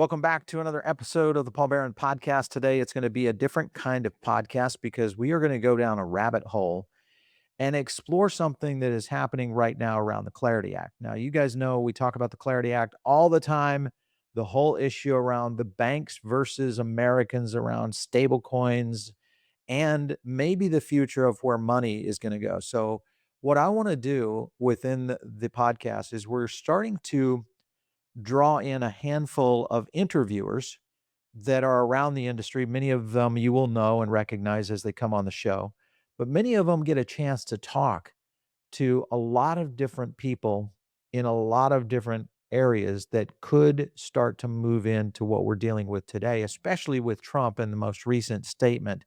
Welcome back to another episode of the Paul Barron podcast. Today, it's going to be a different kind of podcast because we are going to go down a rabbit hole and explore something that is happening right now around the Clarity Act. Now, you guys know we talk about the Clarity Act all the time, the whole issue around the banks versus Americans, around stable coins, and maybe the future of where money is going to go. So, what I want to do within the podcast is we're starting to draw in a handful of interviewers that are around the industry. Many of them you will know and recognize as they come on the show, but many of them get a chance to talk to a lot of different people in a lot of different areas that could start to move into what we're dealing with today, especially with Trump and the most recent statement.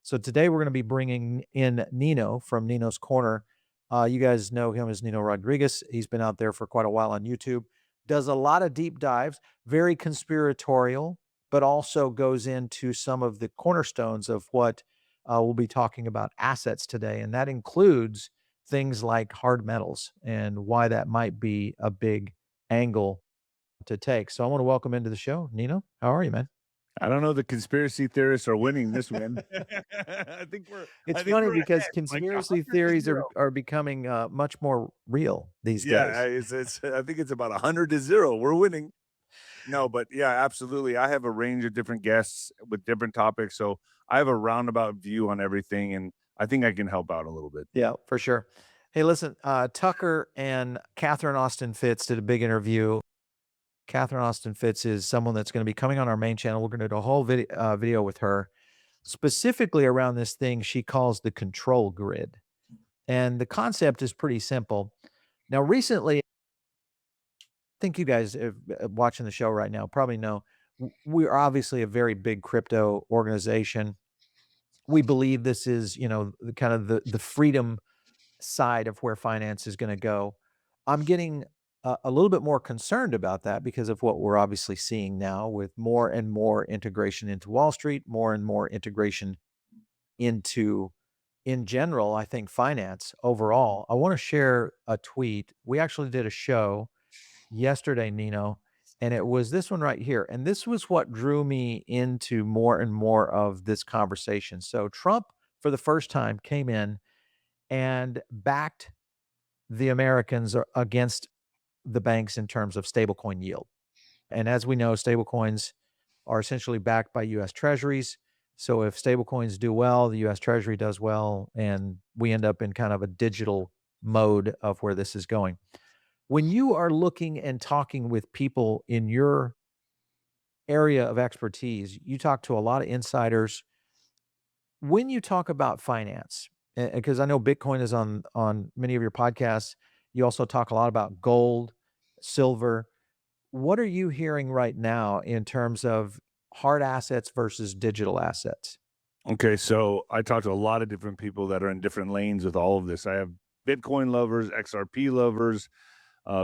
So today we're going to be bringing in Nino from Nino's Corner. You guys know him as Nino Rodriguez. He's been out there for quite a while on YouTube, does a lot of deep dives, very conspiratorial, but also goes into some of the cornerstones of what we'll be talking about assets today. And that includes things like hard metals and why that might be a big angle to take. So I want to welcome into the show, Nino. How are you, man? I don't know. The conspiracy theorists are winning this one. I think we're. It's I think funny we're because ahead, like conspiracy 100 to theories 0. are becoming much more real these Yeah, days. it's. I think it's about 100 to 0. We're winning. No, but yeah, absolutely. I have a range of different guests with different topics, so I have a roundabout view on everything, and I think I can help out a little bit. Yeah, for sure. Hey, listen, Tucker and Catherine Austin Fitz did a big interview. Catherine Austin Fitz is someone that's going to be coming on our main channel. We're going to do a whole video with her, specifically around this thing she calls the control grid. And the concept is pretty simple. Now, recently, I think you guys watching the show right now probably know we are obviously a very big crypto organization. We believe this is, the kind of the freedom side of where finance is going to go. I'm getting a little bit more concerned about that because of what we're obviously seeing now with more and more integration into Wall Street, more and more integration into, in general, I think finance overall. I want to share a tweet. We actually did a show yesterday, Nino, and it was this one right here. And this was what drew me into more and more of this conversation. So Trump, for the first time, came in and backed the Americans against the banks in terms of stablecoin yield. And as we know, stablecoins are essentially backed by US Treasuries. So if stablecoins do well, the US Treasury does well, and we end up in kind of a digital mode of where this is going. When you are looking and talking with people in your area of expertise, you talk to a lot of insiders. When you talk about finance, because I know Bitcoin is on many of your podcasts, you also talk a lot about gold, silver. What are you hearing right now in terms of hard assets versus digital assets? Okay, so I talked to a lot of different people that are in different lanes with all of this. I have Bitcoin lovers, XRP lovers,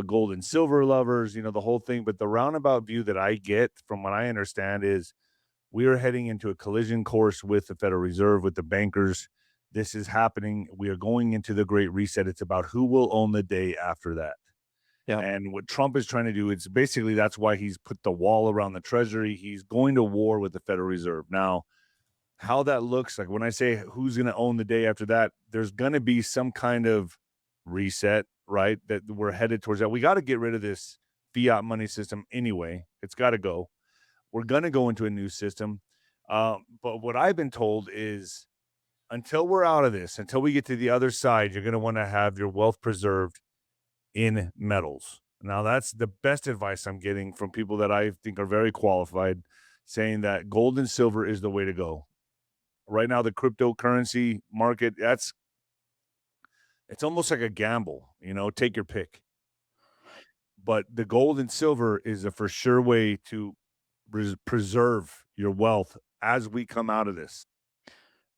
gold and silver lovers, the whole thing. But the roundabout view that I get from what I understand is we are heading into a collision course with the Federal Reserve, with the bankers. This is happening. We are going into the Great Reset. It's about who will own the day after that. Yeah. And what Trump is trying to do, it's basically that's why he's put the wall around the Treasury. He's going to war with the Federal Reserve. Now, how that looks like when I say who's going to own the day after that, there's going to be some kind of reset, right? That we're headed towards that. We got to get rid of this fiat money system anyway. It's got to go. We're going to go into a new system. But what I've been told is until we're out of this, until we get to the other side, you're going to want to have your wealth preserved in metals. Now, that's the best advice I'm getting from people that I think are very qualified, saying that gold and silver is the way to go. Right now, the cryptocurrency market, it's almost like a gamble, take your pick. But the gold and silver is a for sure way to preserve your wealth as we come out of this.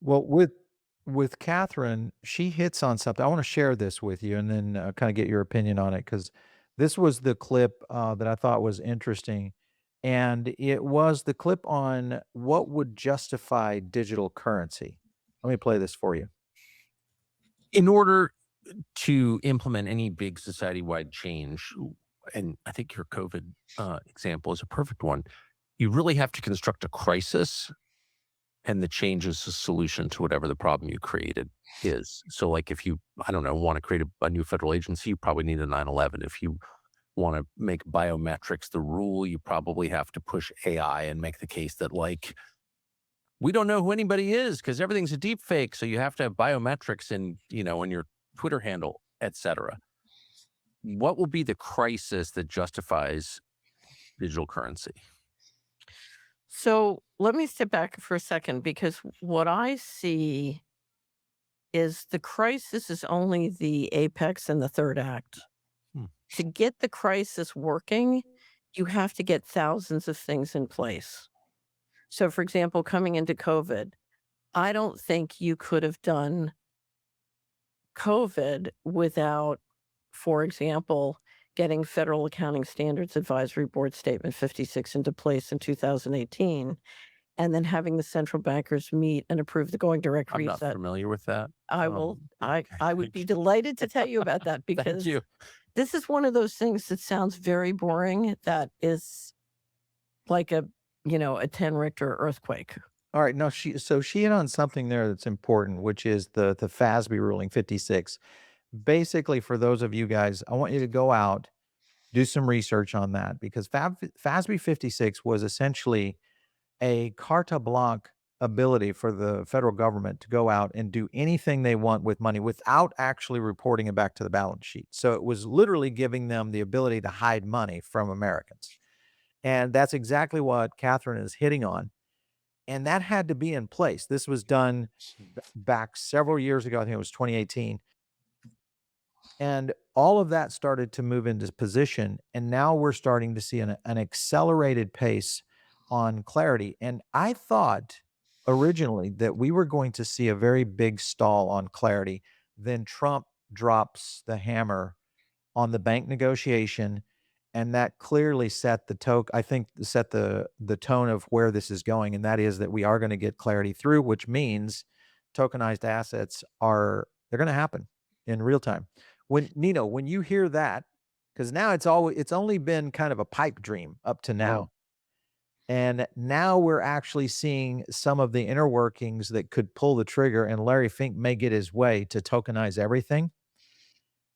Well, with Catherine, she hits on something. I want to share this with you and then kind of get your opinion on it because this was the clip that I thought was interesting. And it was the clip on what would justify digital currency. Let me play this for you. In order to implement any big society-wide change, and I think your COVID example is a perfect one, you really have to construct a crisis, and the change is a solution to whatever the problem you created is. So like if you, I don't know, want to create a new federal agency, you probably need a 9/11. If you want to make biometrics the rule, you probably have to push AI and make the case that like, we don't know who anybody is because everything's a deep fake. So you have to have biometrics in, you know, in your Twitter handle, etc. What will be the crisis that justifies digital currency? So let me step back for a second, because what I see is the crisis is only the apex and the third act. To get the crisis working, you have to get thousands of things in place. So, for example, coming into COVID, I don't think you could have done COVID without, for example, getting Federal Accounting Standards Advisory Board Statement 56 into place in 2018, and then having the central bankers meet and approve the going direct I'm not reset. familiar with that. I will. I would be delighted to tell you about that, Thank because you. this is one of those things that sounds very boring. That is like a 10 Richter earthquake. All right, no, she hit on something there that's important, which is the FASB ruling 56. Basically, for those of you guys, I want you to go out, do some research on that, because FASB 56 was essentially a carte blanche ability for the federal government to go out and do anything they want with money without actually reporting it back to the balance sheet. So it was literally giving them the ability to hide money from Americans. And that's exactly what Catherine is hitting on. And that had to be in place. This was done back several years ago. I think it was 2018. And all of that started to move into position. And now we're starting to see an accelerated pace on clarity. And I thought originally that we were going to see a very big stall on clarity. Then Trump drops the hammer on the bank negotiation, and that clearly set the tone of where this is going, and that is that we are going to get clarity through, which means tokenized assets they're going to happen in real time. When Nino, when you hear that, because now it's only been kind of a pipe dream up to now. And now we're actually seeing some of the inner workings that could pull the trigger, and Larry Fink may get his way to tokenize everything.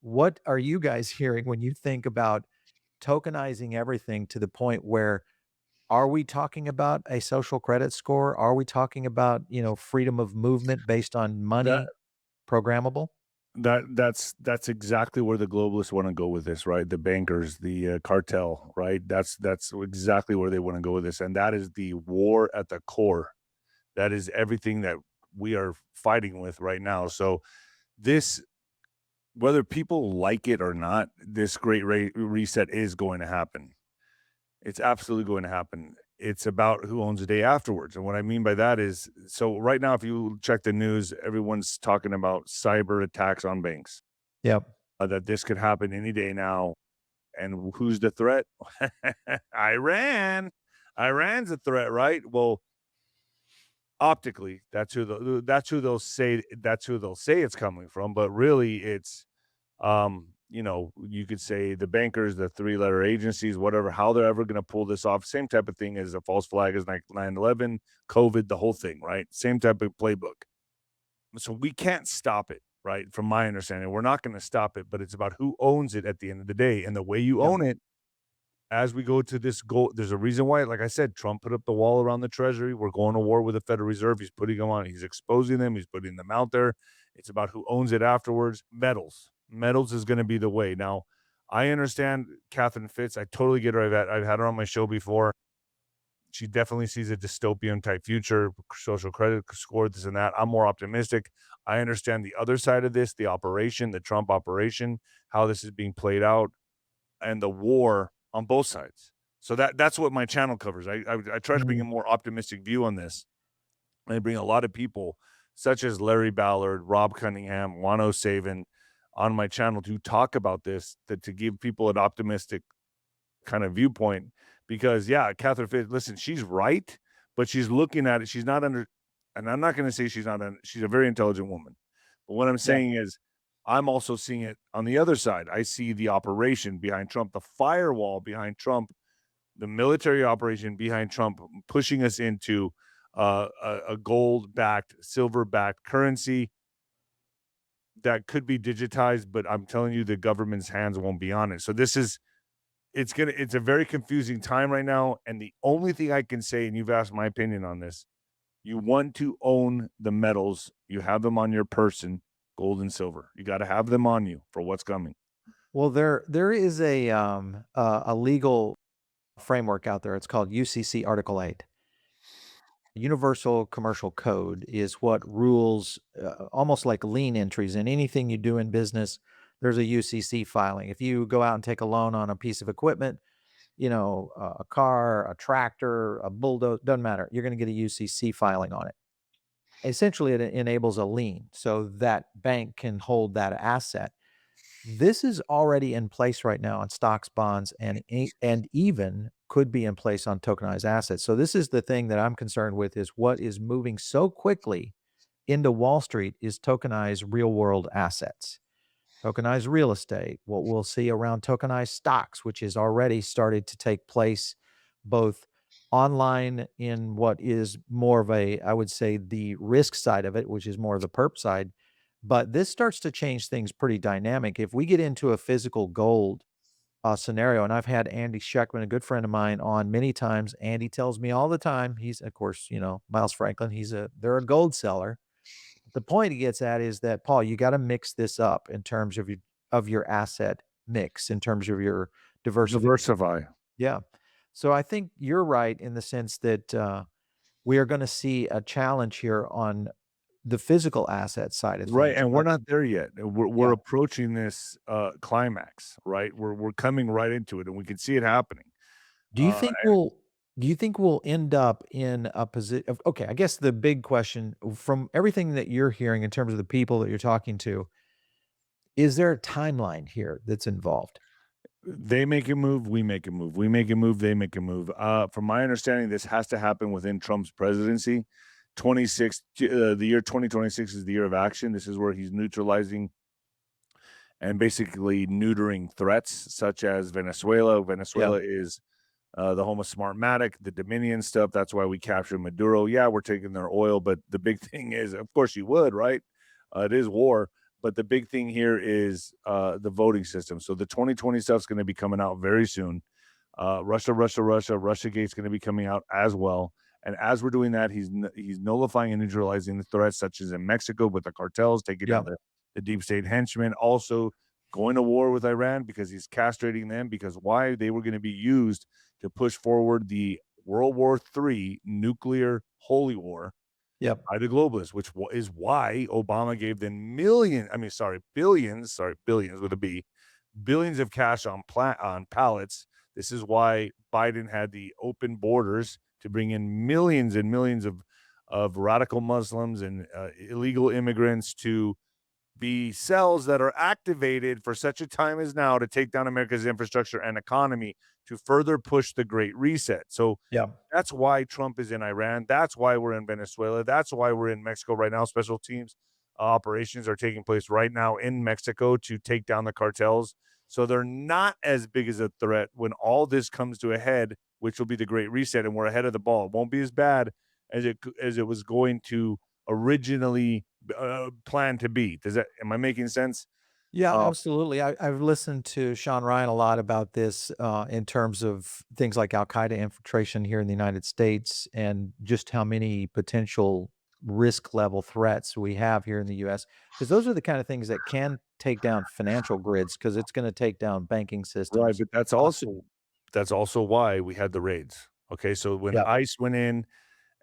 What are you guys hearing when you think about tokenizing everything to the point where, are we talking about a social credit score? Are we talking about, freedom of movement based on money, programmable? That's exactly where the globalists want to go with this, right? The bankers, the cartel, right? That's exactly where they want to go with this, and that is the war at the core. That is everything that we are fighting with right now. So this, whether people like it or not, this great reset is going to happen. It's absolutely going to happen. It's about who owns the day afterwards. And what I mean by that is, so right now, if you check the news, everyone's talking about cyber attacks on banks. Yep. That this could happen any day now. And who's the threat? Iran. Iran's a threat, right? Well, optically, that's who they'll say it's coming from. But really, it's you could say the bankers, the three-letter agencies, whatever, how they're ever going to pull this off. Same type of thing as a false flag as 9/11, COVID, the whole thing, right? Same type of playbook. So we can't stop it, right? From my understanding, we're not going to stop it, but it's about who owns it at the end of the day. And the way you own it, as we go to this goal, there's a reason why, like I said, Trump put up the wall around the Treasury. We're going to war with the Federal Reserve. He's putting them on. He's exposing them. He's putting them out there. It's about who owns it afterwards. Metals is going to be the way. Now, I understand Catherine Fitz. I totally get her. I've had her on my show before. She definitely sees a dystopian type future, social credit score, this and that. I'm more optimistic. I understand the other side of this, the operation, the Trump operation, how this is being played out, and the war on both sides. So that's what my channel covers. I try to bring a more optimistic view on this. I bring a lot of people such as Larry Ballard, Rob Cunningham, Wano Saban on my channel to talk about this, to give people an optimistic kind of viewpoint. Because, Catherine Fitz, listen, she's right, but she's looking at it. She's not and I'm not going to say she's a very intelligent woman. But what I'm saying is, I'm also seeing it on the other side. I see the operation behind Trump, the firewall behind Trump, the military operation behind Trump pushing us into a gold-backed, silver-backed currency that could be digitized, but I'm telling you, the government's hands won't be on it. So it's a very confusing time right now. And the only thing I can say, and you've asked my opinion on this, you want to own the metals. You have them on your person, gold and silver. You got to have them on you for what's coming. Well, there is a legal framework out there. It's called UCC Article 8. Universal Commercial Code is what rules, almost like lien entries in anything you do in business. There's a UCC filing. If you go out and take a loan on a piece of equipment, a car, a tractor, a bulldozer, doesn't matter. You're going to get a UCC filing on it. Essentially, it enables a lien so that bank can hold that asset. This is already in place right now on stocks, bonds, and even could be in place on tokenized assets. So this is the thing that I'm concerned with, is what is moving so quickly into Wall Street is tokenized real world assets, tokenized real estate, what we'll see around tokenized stocks, which has already started to take place both online in what is more of I would say, the risk side of it, which is more of the perp side. But this starts to change things pretty dynamic. If we get into a physical gold scenario, and I've had Andy Scheckman, a good friend of mine, on many times. Andy tells me all the time, he's, of course, Miles Franklin, they're a gold seller. The point he gets at is that, Paul, you got to mix this up in terms of your asset mix, in terms of your Diversify. Yeah. So I think you're right in the sense that we are going to see a challenge here on the physical asset side of things. Right, and we're not there yet. We're Yeah. approaching this climax, right? We're coming right into it, and we can see it happening. Do you think we'll end up in a position? Okay, I guess the big question from everything that you're hearing in terms of the people that you're talking to, is there a timeline here that's involved? They make a move, we make a move. We make a move, they make a move. From my understanding, this has to happen within Trump's presidency. The year 2026 is the year of action. This is where he's neutralizing and basically neutering threats such as Venezuela. Venezuela is the home of Smartmatic, the Dominion stuff. That's why we captured Maduro. Yeah, we're taking their oil, but the big thing is, of course you would, right? It is war. But the big thing here is the voting system. So the 2020 stuff is going to be coming out very soon. Russiagate's going to be coming out as well. And as we're doing that, he's nullifying and neutralizing the threats, such as in Mexico with the cartels, taking down the deep state henchmen, also going to war with Iran because he's castrating them, because why? They were going to be used to push forward the World War III nuclear holy war by the globalists, which is why Obama gave them billions with a B, billions of cash on pallets. This is why Biden had the open borders to bring in millions and millions of radical Muslims and illegal immigrants to be cells that are activated for such a time as now to take down America's infrastructure and economy to further push the Great Reset. So that's why Trump is in Iran. That's why we're in Venezuela. That's why we're in Mexico right now. Special teams operations are taking place right now in Mexico to take down the cartels. So they're not as big as a threat when all this comes to a head, which will be the Great Reset, and we're ahead of the ball. It won't be as bad as it was going to originally plan to be. Am I making sense? Yeah, absolutely. I've listened to Sean Ryan a lot about this in terms of things like Al-Qaeda infiltration here in the United States, and just how many potential risk level threats we have here in the U.S. Because those are the kind of things that can take down financial grids, because it's going to take down banking systems. Right, but that's also why we had the raids. Okay, so when ICE went in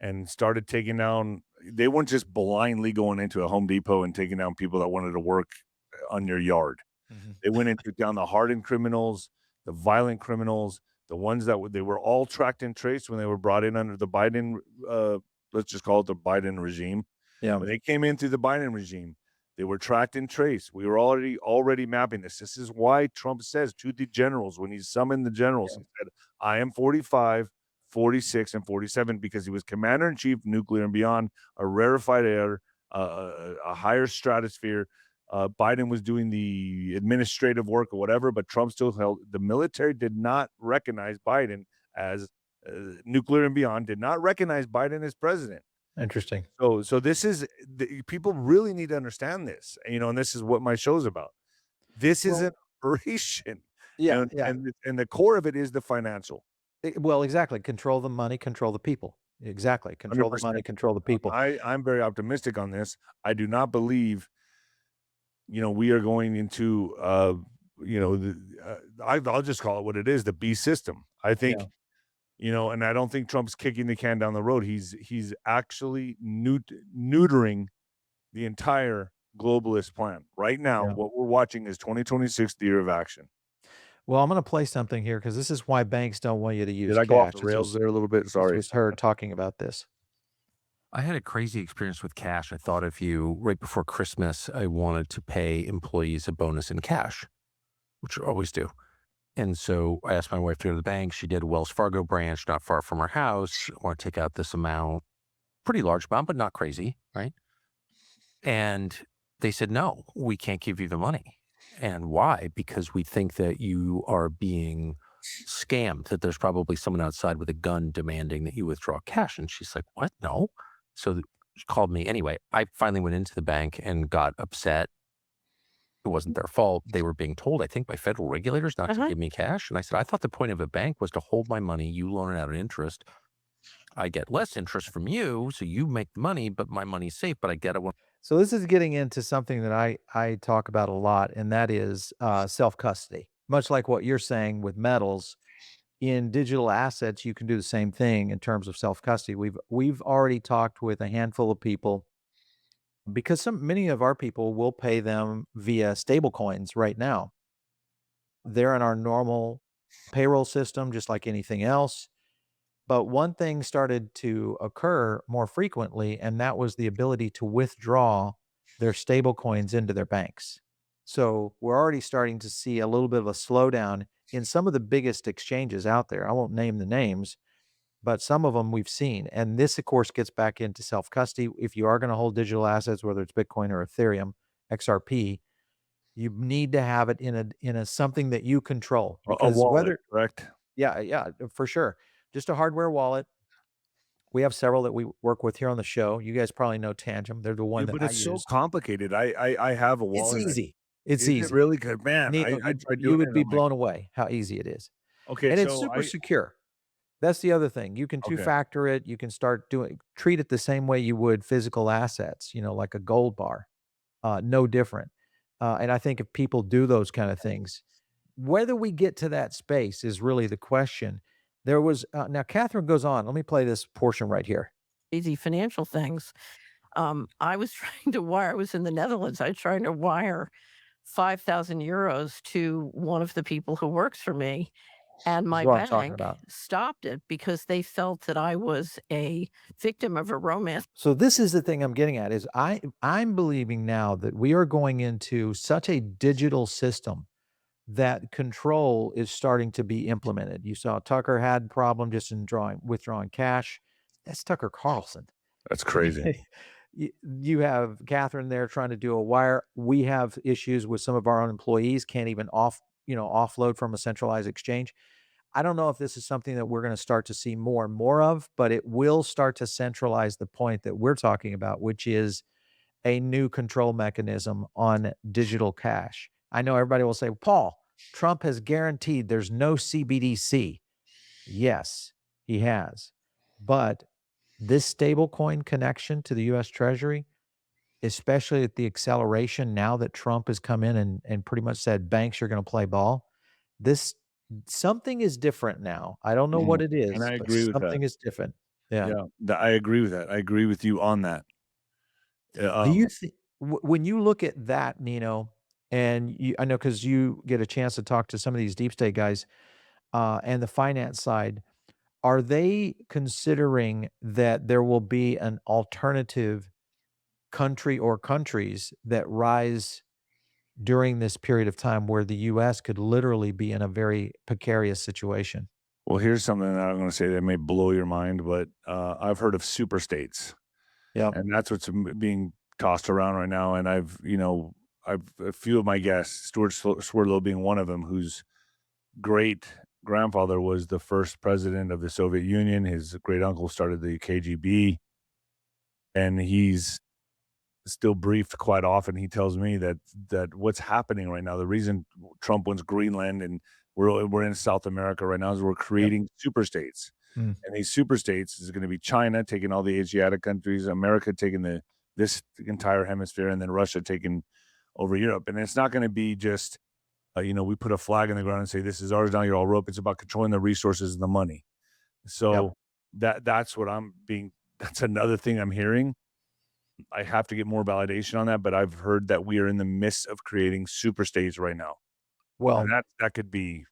and started taking down, they weren't just blindly going into a Home Depot and taking down people that wanted to work on your yard. They went into down the hardened criminals, the violent criminals, the ones that they were all tracked and traced when they were brought in under the Biden, let's just call it the Biden regime. When they came in through the Biden regime, they were tracked and traced. We were already mapping this. This is why Trump says to the generals, when he summoned the generals, he said, I am 45, 46, and 47, because he was commander-in-chief, nuclear and beyond, a rarefied air, a higher stratosphere. Biden was doing the administrative work or whatever, but Trump still held. The military did not recognize Biden as nuclear and beyond did not recognize Biden as president. Interesting. So this is people really need to understand this, and this is what my show's about. This is an operation. Yeah, And the core of it is the financial. Well, exactly. Control the money, control the people. Exactly. Control the 100%. money, control the people. I'm very optimistic on this. I do not believe, we are going into, I'll just call it what it is, the B system. I think, and I don't think Trump's kicking the can down the road. He's actually neutering the entire globalist plan. Right now, what we're watching is 2026, the year of action. Well, I'm going to play something here because this is why banks don't want you to use Did I go off cash. the rails there a little bit? Sorry. It was her talking about this. I had a crazy experience with cash. I thought right before Christmas, I wanted to pay employees a bonus in cash, which I always do. And so I asked my wife to go to the bank. She did a Wells Fargo branch not far from our house. I want to take out this amount, pretty large amount, but not crazy, right? And they said, no, we can't give you the money. And why? Because we think that you are being scammed, that there's probably someone outside with a gun demanding that you withdraw cash. And she's like, what? No. So she called me. Anyway, I finally went into the bank and got upset. It wasn't their fault. They were being told, I think, by federal regulators not to give me cash. And I said, I thought the point of a bank was to hold my money. You loan it out at interest. I get less interest from you, so you make the money, but my money's safe, but I get it when. So this is getting into something that I talk about a lot, and that is self-custody. Much like what you're saying with metals, in digital assets, you can do the same thing in terms of self-custody. We've already talked with a handful of people because many of our people will pay them via stable coins right now. They're in our normal payroll system, just like anything else. But one thing started to occur more frequently, and that was the ability to withdraw their stable coins into their banks. So we're already starting to see a little bit of a slowdown in some of the biggest exchanges out there. I won't name the names, but some of them we've seen. And this, of course, gets back into self-custody. If you are going to hold digital assets, whether it's Bitcoin or Ethereum, XRP, you need to have it in a something that you control. A wallet, correct? Yeah, for sure. Just a hardware wallet. We have several that we work with here on the show. You guys probably know Tangem. They're the one that but it's I use. so complicated. I have a wallet. It's easy. It's Is easy. it really good, man? Nino, I tried you doing would it. be I'm like, blown away how easy it is. okay, And it's so super secure. That's the other thing. You can two-factor it. You can treat it the same way you would physical assets, like a gold bar. No different. And I think if people do those kind of things, whether we get to that space is really the question. There was now Catherine goes on. Let me play this portion right here. Easy financial things. I was trying to wire. I was in the Netherlands. I was trying to wire 5,000 euros to one of the people who works for me, and my bank stopped it because they felt that I was a victim of a romance. So this is the thing I'm getting at is I'm believing now that we are going into such a digital system that control is starting to be implemented. You saw Tucker had problem just in withdrawing cash. That's Tucker Carlson. That's crazy. You have Catherine there trying to do a wire. We have issues with some of our own employees can't even offload from a centralized exchange. I don't know if this is something that we're going to start to see more and more of, but it will start to centralize the point that we're talking about, which is a new control mechanism on digital cash. I know everybody will say, Paul, Trump has guaranteed there's no CBDC. Yes, he has. But this stablecoin connection to the U.S. Treasury, especially at the acceleration now that Trump has come in and pretty much said banks are going to play ball, something is different now. I don't know what it is, and I but agree with that. something is different. Yeah, I agree with that. I agree with you on that. Do you think when you look at that, Nino, and I know because you get a chance to talk to some of these deep state guys and the finance side, are they considering that there will be an alternative country or countries that rise during this period of time where the U.S. could literally be in a very precarious situation? Well, here's something that I'm going to say that may blow your mind, but I've heard of super states. Yeah, and that's what's being tossed around right now. And I've a few of my guests, Stuart Swerdlow being one of them, who's great grandfather was the first president of the Soviet Union. His great uncle started the KGB, and he's still briefed quite often. He tells me that what's happening right now, the reason Trump wants Greenland and we're in South America right now is we're creating super states. Mm. And these super states is going to be China taking all the Asiatic countries, America taking this entire hemisphere, and then Russia taking over Europe. And it's not going to be just we put a flag in the ground and say this is ours now. You're all rope. It's about controlling the resources and the money. So that's what that's another thing I'm hearing. I have to get more validation on that, but I've heard that we are in the midst of creating super states right now. Well, And that could be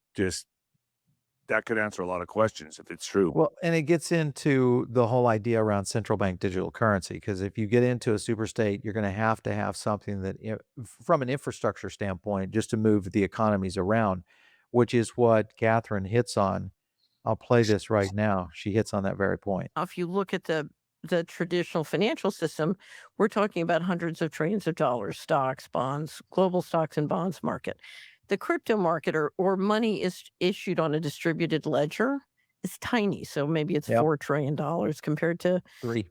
that could answer a lot of questions if it's true. well, and it gets into the whole idea around central bank digital currency, because if you get into a super state, you're going to have something that, from an infrastructure standpoint, just to move the economies around, which is what Catherine hits on. I'll play this right now. She hits on that very point. If you look at the traditional financial system, we're talking about hundreds of trillions of dollars, stocks, bonds, global stocks and bonds market. The crypto market or money is issued on a distributed ledger is tiny. So maybe it's Yep. $4 trillion compared to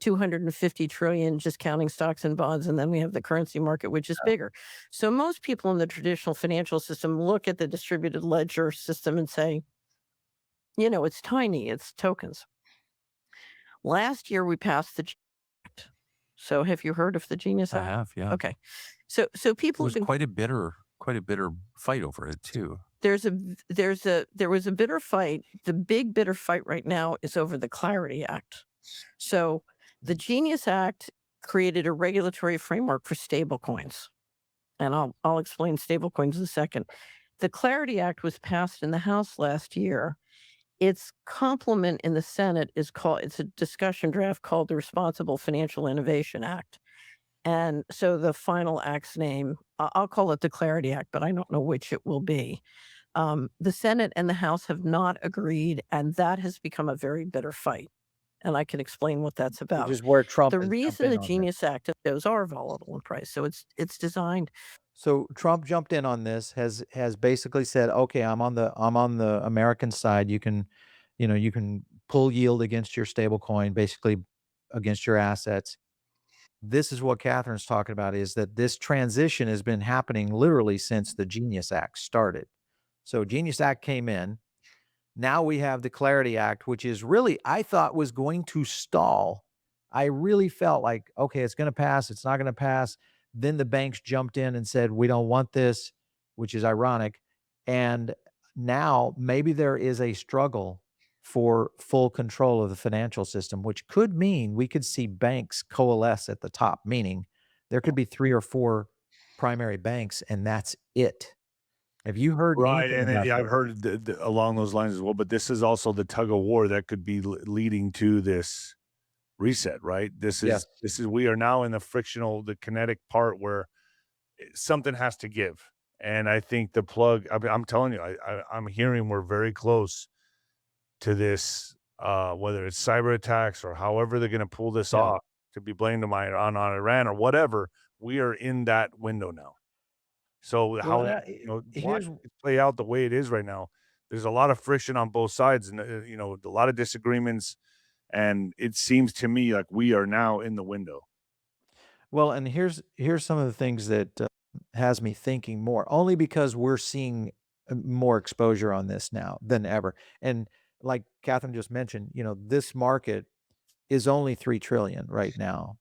250 trillion just counting stocks and bonds. And then we have the currency market, which is bigger. So most people in the traditional financial system look at the distributed ledger system and say, it's tiny, it's tokens. Last year, we passed the Genius Act. So have you heard of the Genius I Act? have, yeah. Okay. So It people was have been, quite a bitter fight over it too. there was a bitter fight. The big bitter fight right now is over the Clarity Act. So the Genius Act created a regulatory framework for stablecoins. And I'll explain stablecoins in a second. The Clarity Act was passed in the House last year. Its complement in the Senate it's a discussion draft called the Responsible Financial Innovation Act. And so the final act's name, I'll call it the Clarity Act, but I don't know which it will be. The Senate and the House have not agreed, and that has become a very bitter fight. And I can explain what that's about. Which is where Trump The has jumped reason in the on this. Genius Act those are volatile in price. So it's designed. So Trump jumped in on this, has basically said, okay, I'm on the American side. You can pull yield against your stable coin, basically against your assets. This is what Catherine's talking about, is that this transition has been happening literally since the Genius Act started. So Genius Act came in. Now we have the Clarity Act, which is really, I thought, was going to stall. I really felt like, okay, it's going to pass. It's not going to pass. Then the banks jumped in and said, we don't want this, which is ironic. And now maybe there is a struggle for full control of the financial system, which could mean we could see banks coalesce at the top, meaning there could be 3 or 4 primary banks, and that's it. Have you heard Right, anything and about I've that? heard along those lines as well. But this is also the tug of war that could be leading to this reset, right? This is Yes. we are now in the kinetic part where something has to give, and I think the plug. I'm telling you, I'm hearing we're very close to this. Whether it's cyber attacks or however they're going to pull this Yeah. off to be blamed on Iran or whatever, we are in that window now. So how Well, watch here's it play out the way it is right now. There's a lot of friction on both sides, and a lot of disagreements, and it seems to me like we are now in the window. well, and here's some of the things that has me thinking more, only because we're seeing more exposure on this now than ever. And like Catherine just mentioned, this market is only 3 trillion right now.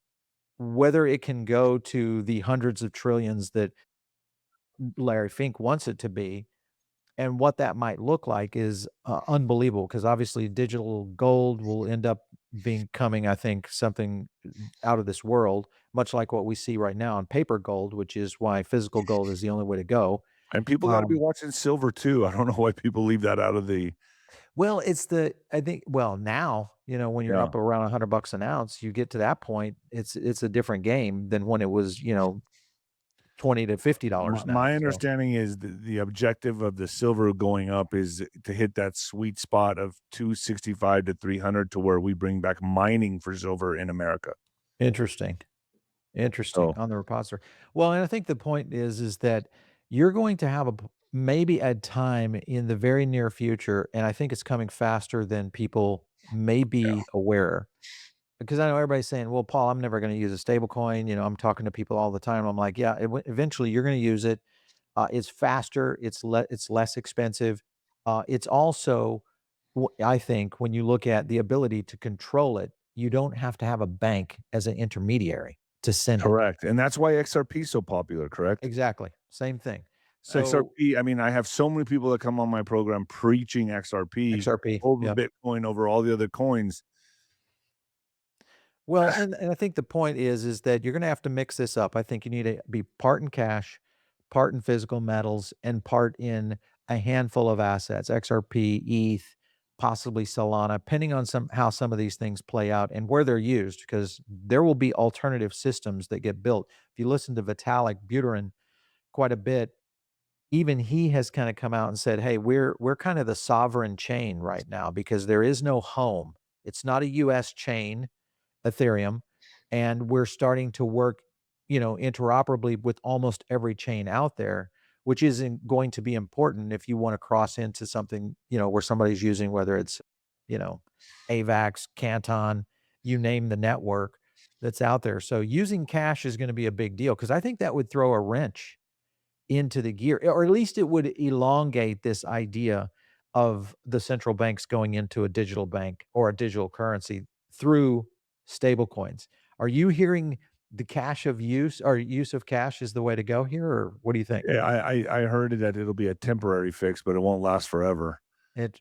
Whether it can go to the hundreds of trillions that Larry Fink wants it to be, and what that might look like is unbelievable, because obviously digital gold will end up becoming, I think, something out of this world, much like what we see right now on paper gold, which is why physical gold is the only way to go. And people got to be Um, watching silver too. I don't know why people leave that out of the. well, I think, now, when you're Yeah. up around $100 an ounce, you get to that point, it's a different game than when it was, $20 to $50 an My ounce. So understanding is the objective of the silver going up is to hit that sweet spot of 265 to 300 to where we bring back mining for silver in America. interesting. So On the repository. Well, and I think the point is that you're going to have maybe a time in the very near future, and I think it's coming faster than people may Yeah. be aware. Because I know everybody's saying, "Well, Paul, I'm never gonna use a stable coin." You know, I'm talking to people all the time. I'm like, "Yeah, eventually you're gonna use it. It's faster, it's less expensive. It's also, I think, when you look at the ability to control it, you don't have to have a bank as an intermediary to send it." Correct, and that's why XRP is so popular, correct? Exactly, same thing. So XRP, I mean, I have so many people that come on my program preaching XRP XRP, over yep. Bitcoin, over all the other coins. Well, and I think the point is that you're gonna have to mix this up. I think you need to be part in cash, part in physical metals, and part in a handful of assets, XRP, ETH, possibly Solana, depending on how some of these things play out and where they're used, because there will be alternative systems that get built. If you listen to Vitalik Buterin quite a bit, even he has kind of come out and said, "Hey, we're kind of the sovereign chain right now because there is no home. It's not a US chain, Ethereum, and we're starting to work, interoperably with almost every chain out there, which isn't going to be important if you want to cross into something, where somebody's using, whether it's, you know, AVAX, Canton, you name the network that's out there. So using cash is going to be a big deal because I think that would throw a wrench into the gear, or at least it would elongate this idea of the central banks going into a digital bank or a digital currency through stable coins. Are you hearing the cash of use or use of cash is the way to go here, or what do you think? Yeah, I heard that it'll be a temporary fix, but it won't last forever.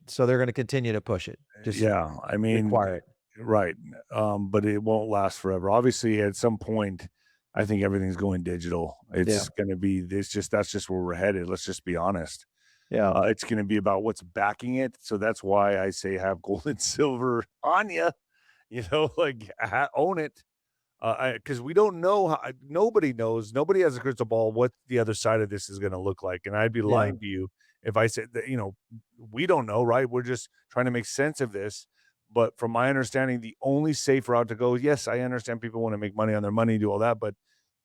So they're going to continue to push it, just Yeah, I mean, require it. right, but it won't last forever. Obviously, at some point, I think everything's going digital. Yeah, It's gonna be it's just that's just where we're headed, let's just be honest. yeah, It's gonna be about what's backing it, so that's why I say have gold and silver on you know, like, own it. Because we don't know how nobody knows, nobody has a crystal ball what the other side of this is gonna look like, and I'd be yeah, lying to you if I said that, we don't know, right? We're just trying to make sense of this, but from my understanding, the only safe route to go yes, I understand people wanna make money on their money, do all that, but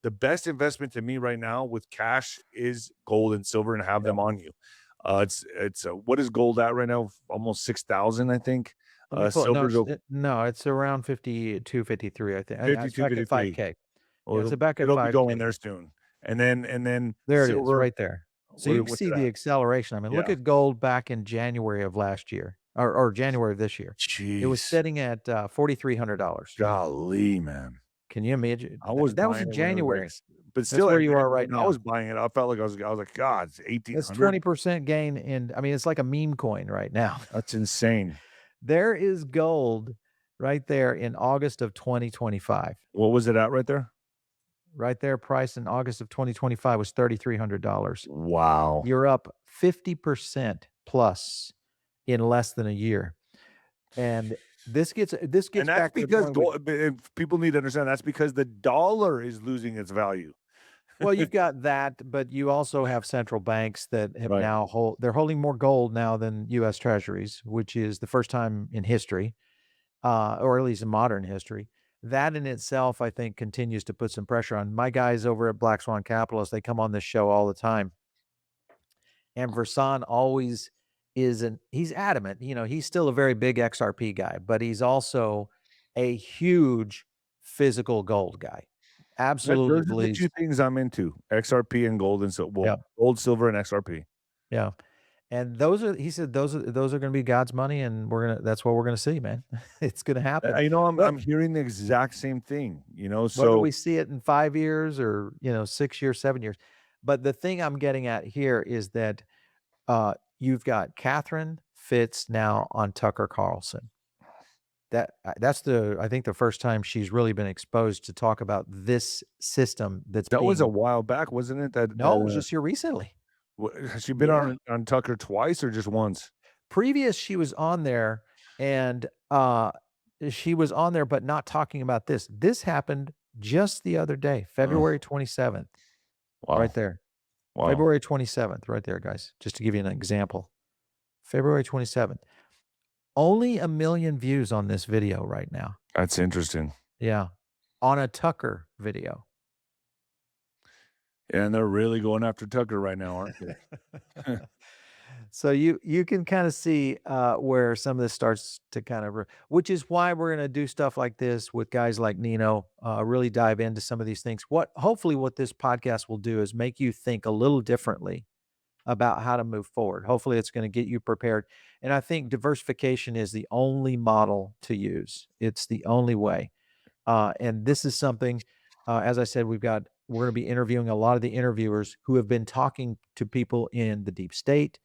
the best investment to me right now with cash is gold and silver and have yeah. them on you. What is gold at right now? Almost 6,000, I think. Let me pull it. No, Silver's no, it's around 52, 53. I think. It's 52, back at 53. 5K. Yeah, Well, it's it'll back at it'll be going 5K. there soon. And then There it is, silver, right there. So you can what's see it the at? acceleration. I mean, look Yeah. at gold back in January of last year or January of this year. It was Jeez. sitting at $4,300. Golly, man. Can you imagine? I was That was buying in it when it was like January. but That's still, where at you are right when I was now. buying it, I felt like I was like, "God, it's That's 1,800?" 20% gain in, I mean, it's like a meme coin right now. That's insane. There is gold right there in August of 2025. What was it at right there? Right there, price in August of 2025 was $3,300. Wow. You're up 50% plus in less than a year. And this And gets that's back to the because point we gold people need to understand that's because the dollar is losing its value. well, you've got that, but you also have central banks that have Right. now they're holding more gold now than US Treasuries, which is the first time in history, or at least in modern history. That in itself, I think, continues to put some pressure on my guys over at Black Swan Capitalist. They come on this show all the time. And Versan always he's adamant, he's still a very big XRP guy, but he's also a huge physical gold guy. Absolutely Those are the believes. 2 things I'm into, XRP and gold and Yeah, gold, silver, and XRP. yeah. And he said those are gonna be God's money, and that's what we're gonna see, man. It's gonna happen. I'm But hearing the exact same thing, whether so we see it in 5 years or, 6 years, 7 years. But the thing I'm getting at here is that you've got Catherine Fitz now on Tucker Carlson. That's I think the first time she's really been exposed to talk about this system that's that was a being. while back, wasn't it? No, it was just here recently. Has she been Yeah. on Tucker twice or just once? Previous, she was on there and, she was on there, but not talking about this. This happened just the other day, Oh, February 27th, wow, right there. wow. February 27th, right there, guys, just to give you an example. February 27th. Only 1 million views on this video right now. That's interesting. Yeah. On a Tucker video. And they're really going after Tucker right now, aren't they? So you can kind of see where some of this starts to kind of, which is why we're going to do stuff like this with guys like Nino, really dive into some of these things. Hopefully what this podcast will do is make you think a little differently about how to move forward. Hopefully it's going to get you prepared. And I think diversification is the only model to use. It's the only way. And this is something, as I said, we're going to be interviewing a lot of the interviewers who have been talking to people in the deep state,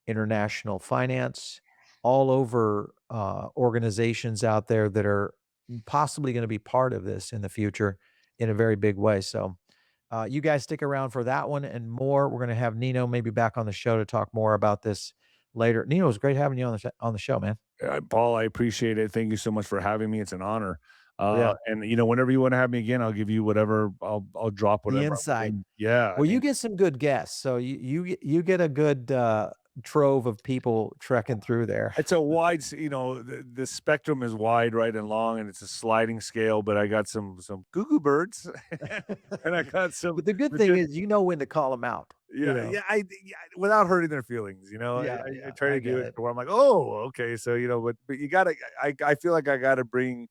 international finance, all over organizations out there that are possibly going to be part of this in the future in a very big way. So you guys stick around for that one and more. We're going to have Nino maybe back on the show to talk more about this later. Nino, it was great having you on the show, man. Paul, I appreciate it. Thank you so much for having me. It's an honor. Yeah. And whenever you want to have me again, I'll give you whatever. I'll drop whatever. The insight. Yeah. Well, you get some good guests, so you get a good trove of people trekking through there. It's a wide, the spectrum is wide, right, and long, and it's a sliding scale. But I got some goo birds, and I got some. But the good thing is, you know when to call them out. Yeah, yeah, without hurting their feelings, Yeah, I try to do get it where I'm like, oh, okay, so but you gotta, I feel like I gotta bring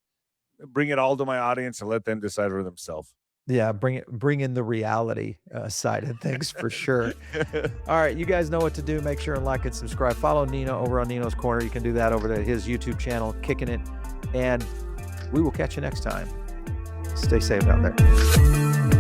it all to my audience and let them decide for themselves. Yeah, bring in the reality side of things for sure. All right, you guys know what to do. Make sure and like and subscribe. Follow Nino over on Nino's Corner. You can do that over to his YouTube channel, Kicking It. And we will catch you next time. Stay safe out there.